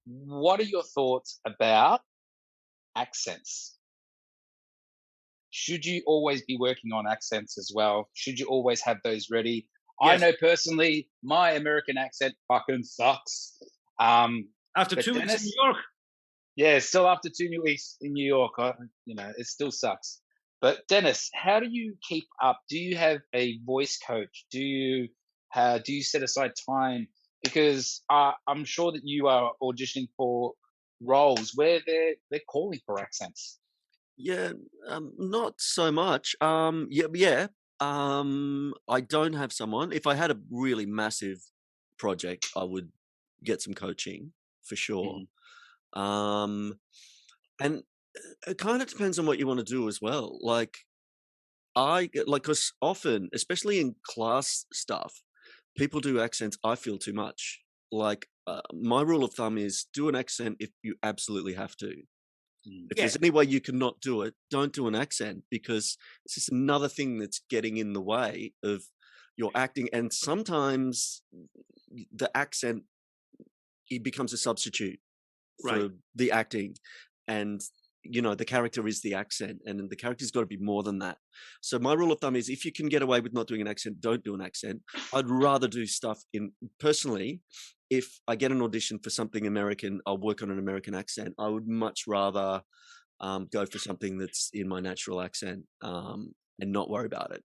what are your thoughts about accents? Should you always be working on accents as well? Should you always have those ready? I Yes. know personally, my American accent fucking sucks. Um, After but 2 weeks in New Dennis, York. yeah, still after 2 weeks in New York, it still sucks. But Dennis, how do you keep up? Do you have a voice coach? Do you set aside time? Because I'm sure that you are auditioning for roles where they're calling for accents. Yeah, not so much. Yeah. I don't have someone. If I had a really massive project, I would get some coaching for sure. Mhm. Um, and it kind of depends on what you want to do as well. Like because often, especially in class stuff, people do accents. I feel too much. My rule of thumb is do an accent if you absolutely have to. Mm. If Yeah, there's any way you cannot do it, don't do an accent because it's just another thing that's getting in the way of your acting. And sometimes the accent, it becomes a substitute right. for the acting. And the character is the accent, and the character's got to be more than that. So my rule of thumb is if you can get away with not doing an accent, don't do an accent. I'd rather do stuff in personally. If I get an audition for something American, I'll work on an American accent. I would much rather go for something that's in my natural accent, and not worry about it.